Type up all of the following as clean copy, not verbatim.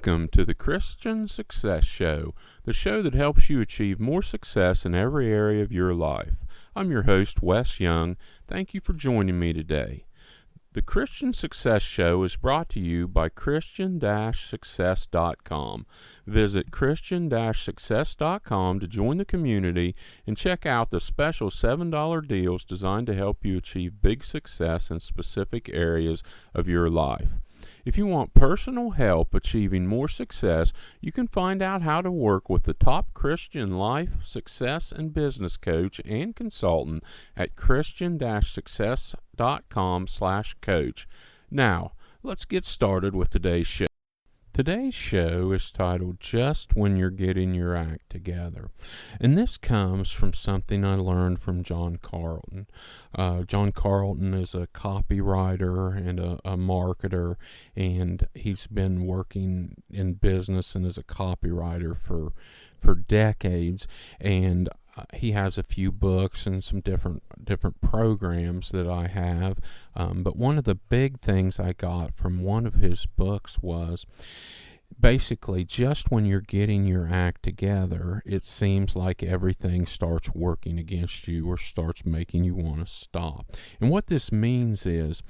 Welcome to the Christian Success Show, the show that helps you achieve more success in every area of your life. I'm your host, Wes Young. Thank you for joining me today. The Christian Success Show is brought to you by Christian-Success.com. Visit Christian-Success.com to join the community and check out the special $7 deals designed to help you achieve big success in specific areas of your life. If you want personal help achieving more success, you can find out how to work with the top Christian life, success, and business coach and consultant at Christian-Success.com/coach. Now, let's get started with today's show. Today's show is titled Just When You're Getting Your Act Together. And this comes from something I learned from John Carlton. John Carlton is a copywriter and a marketer, and he's been working in business and as a copywriter for decades. And he has a few books and some different programs that I have. But one of the big things I got from one of his books was basically, just when you're getting your act together, it seems like everything starts working against you or starts making you want to stop. And what this means is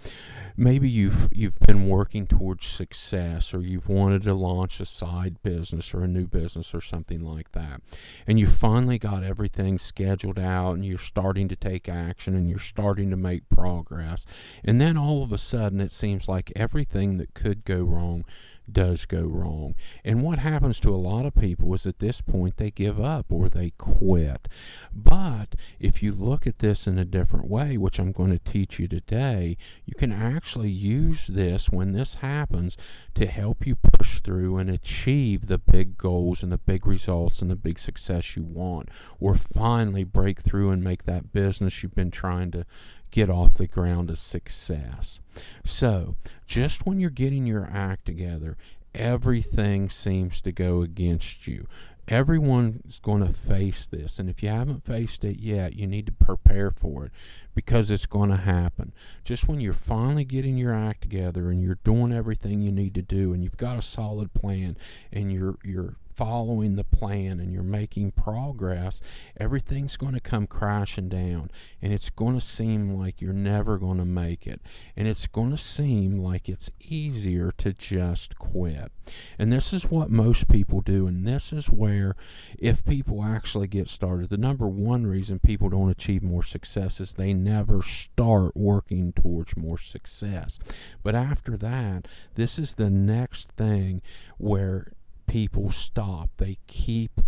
maybe you've been working towards success, or you've wanted to launch a side business or a new business or something like that. And you finally got everything scheduled out, and you're starting to take action, and you're starting to make progress. And then all of a sudden it seems like everything that could go wrong does go wrong. And what happens to a lot of people is at this point they give up or they quit. But if you look at this in a different way, which I'm going to teach you today, you can actually use this when this happens to help you push through and achieve the big goals and the big results and the big success you want, or finally break through and make that business you've been trying to get off the ground a success. So, just when you're getting your act together, everything seems to go against you. Everyone's going to face this, and if you haven't faced it yet, you need to prepare for it, because it's going to happen. Just when you're finally getting your act together and you're doing everything you need to do, and you've got a solid plan, and you're following the plan and you're making progress, everything's going to come crashing down, and it's going to seem like you're never going to make it, and it's going to seem like it's easier to just quit. And this is what most people do, and this is where, if people actually get started, the number one reason people don't achieve more success is they never start working towards more success. But after that, this is the next thing where people stop. They keep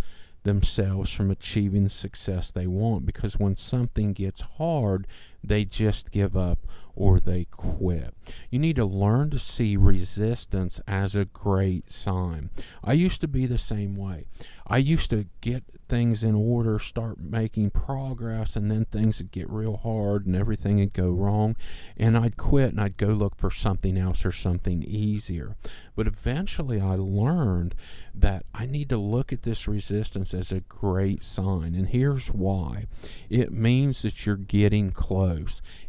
themselves from achieving the success they want, because when something gets hard, they just give up or they quit. You need to learn to see resistance as a great sign. I used to be the same way. I used to get things in order, start making progress, and then things would get real hard and everything would go wrong, and I'd quit and I'd go look for something else or something easier. But eventually I learned that I need to look at this resistance as a great sign, and here's why. It means that you're getting close.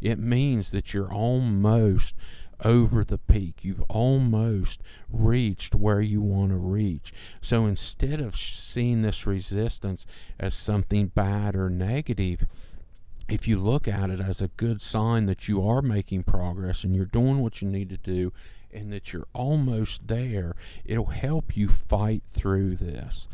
It means that you're almost over the peak. You've almost reached where you want to reach. So instead of seeing this resistance as something bad or negative, if you look at it as a good sign that you are making progress and you're doing what you need to do and that you're almost there, it'll help you fight through this.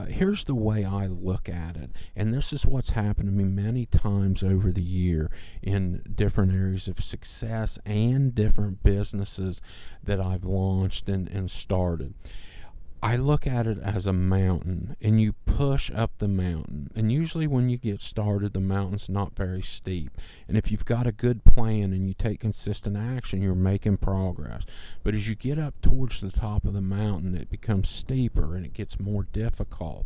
Here's the way I look at it, and this is what's happened to me many times over the year in different areas of success and different businesses that I've launched and started. I look at it as a mountain, and you push up the mountain. And usually when you get started, the mountain's not very steep. And if you've got a good plan and you take consistent action, you're making progress. But as you get up towards the top of the mountain, it becomes steeper and it gets more difficult.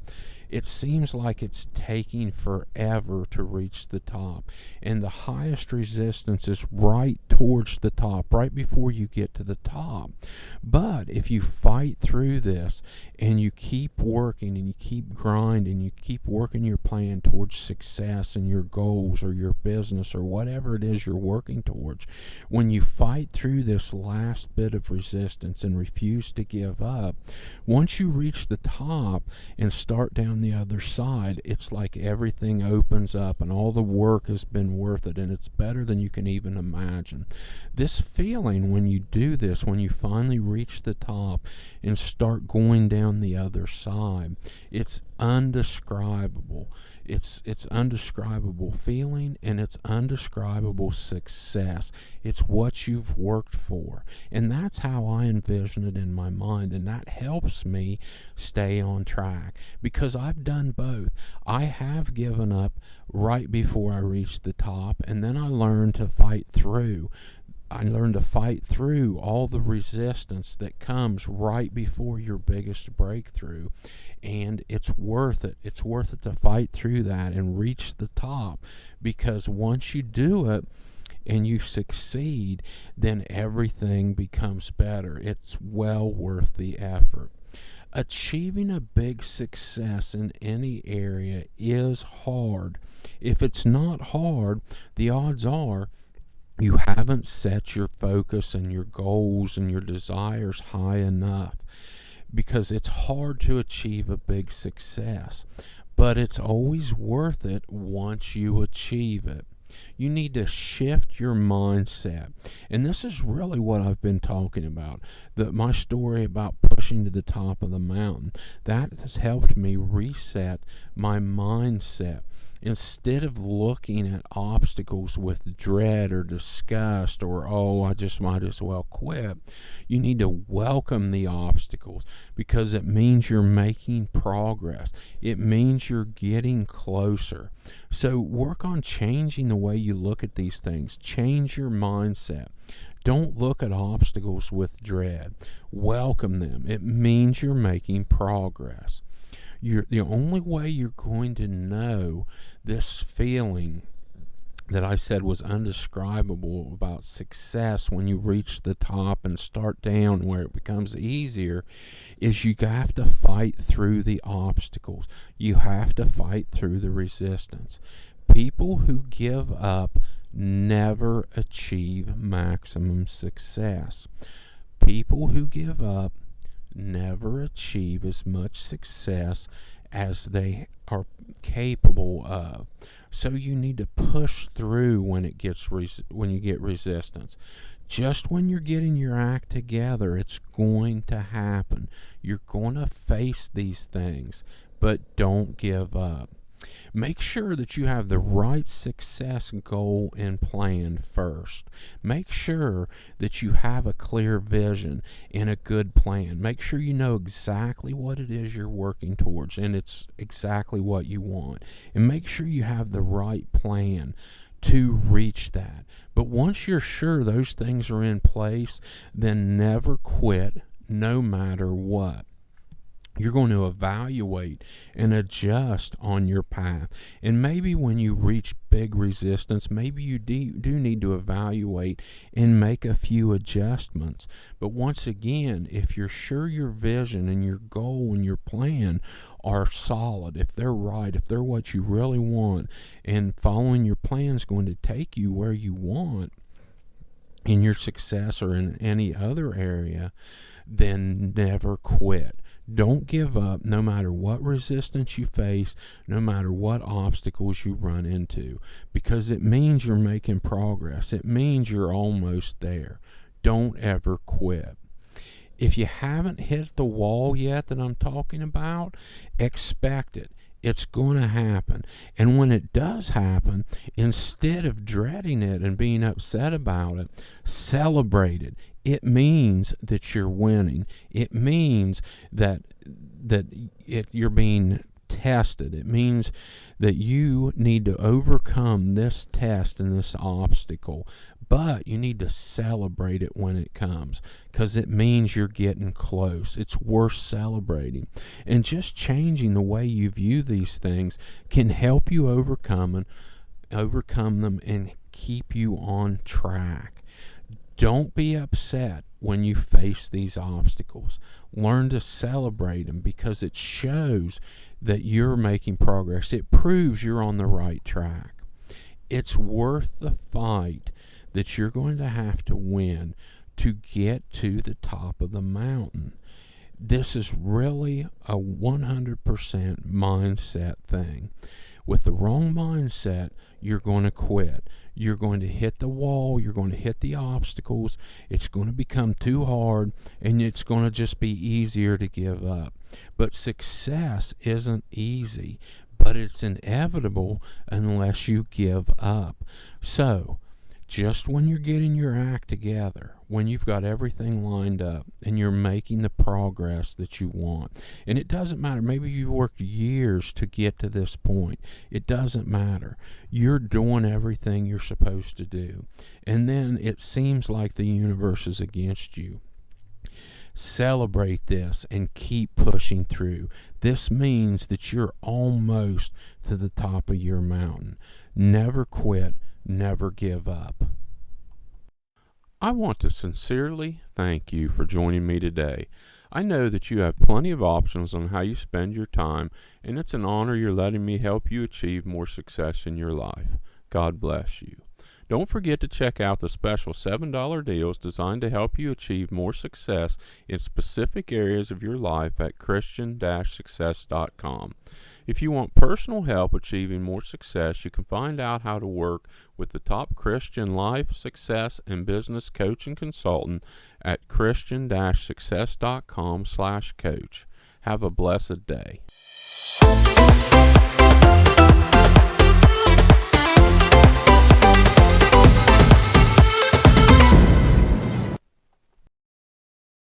It seems like it's taking forever to reach the top. And the highest resistance is right towards the top, right before you get to the top. But if you fight through this and you keep working and you keep grinding, you keep working your plan towards success and your goals or your business or whatever it is you're working towards, when you fight through this last bit of resistance and refuse to give up, once you reach the top and start down the other side, it's like everything opens up and all the work has been worth it, and it's better than you can even imagine. This feeling when you do this, when you finally reach the top and start going down the other side, it's undescribable. It's undescribable feeling, and it's undescribable success. It's what you've worked for. And that's how I envision it in my mind, and that helps me stay on track because I've done both. I have given up right before I reached the top, and then I learned to fight through. I learned to fight through all the resistance that comes right before your biggest breakthrough. And it's worth it. It's worth it to fight through that and reach the top, because once you do it and you succeed, then everything becomes better. It's well worth the effort. Achieving a big success in any area is hard. If it's not hard, the odds are you haven't set your focus and your goals and your desires high enough, because it's hard to achieve a big success, but it's always worth it once you achieve it. You need to shift your mindset. And this is really what I've been talking about. My story about pushing to the top of the mountain, that has helped me reset my mindset. Instead of looking at obstacles with dread or disgust or, I just might as well quit, you need to welcome the obstacles, because it means you're making progress. It means you're getting closer. So work on changing the way you look at these things. Change your mindset. Don't look at obstacles with dread. Welcome them. It means you're making progress. The only way you're going to know this feeling that I said was undescribable about success when you reach the top and start down where it becomes easier is you have to fight through the obstacles. You have to fight through the resistance. People who give up never achieve maximum success. People who give up never achieve as much success as they are capable of. So you need to push through when you get resistance. Just when you're getting your act together, it's going to happen. You're going to face these things, but don't give up. Make sure that you have the right success goal and plan first. Make sure that you have a clear vision and a good plan. Make sure you know exactly what it is you're working towards and it's exactly what you want. And make sure you have the right plan to reach that. But once you're sure those things are in place, then never quit, no matter what. You're going to evaluate and adjust on your path. And maybe when you reach big resistance, maybe you do need to evaluate and make a few adjustments. But once again, if you're sure your vision and your goal and your plan are solid, if they're right, if they're what you really want, and following your plan is going to take you where you want in your success or in any other area, then never quit. Don't give up no matter what resistance you face, no matter what obstacles you run into, because it means you're making progress. It means you're almost there. Don't ever quit. If you haven't hit the wall yet that I'm talking about, expect it. It's going to happen. And when it does happen, instead of dreading it and being upset about it, celebrate it. It means that you're winning. It means that you're being tested. It means that you need to overcome this test and this obstacle, but you need to celebrate it when it comes, because it means you're getting close. It's worth celebrating. And just changing the way you view these things can help you overcome them and keep you on track. Don't be upset when you face these obstacles. Learn to celebrate them, because it shows that you're making progress. It proves you're on the right track. It's worth the fight that you're going to have to win to get to the top of the mountain. This is really a 100% mindset thing. With the wrong mindset, you're going to quit. You're going to hit the wall. You're going to hit the obstacles. It's going to become too hard, and it's going to just be easier to give up. But success isn't easy, but it's inevitable unless you give up. So, just when you're getting your act together, when you've got everything lined up and you're making the progress that you want, and it doesn't matter, maybe you've worked years to get to this point, it doesn't matter. You're doing everything you're supposed to do, and then it seems like the universe is against you. Celebrate this and keep pushing through. This means that you're almost to the top of your mountain. Never quit. Never give up. I want to sincerely thank you for joining me today. I know that you have plenty of options on how you spend your time, and it's an honor you're letting me help you achieve more success in your life. God bless you. Don't forget to check out the special $7 deals designed to help you achieve more success in specific areas of your life at Christian-success.com. If you want personal help achieving more success, you can find out how to work with the top Christian life, success, and business coach and consultant at Christian-success.com/coach. Have a blessed day.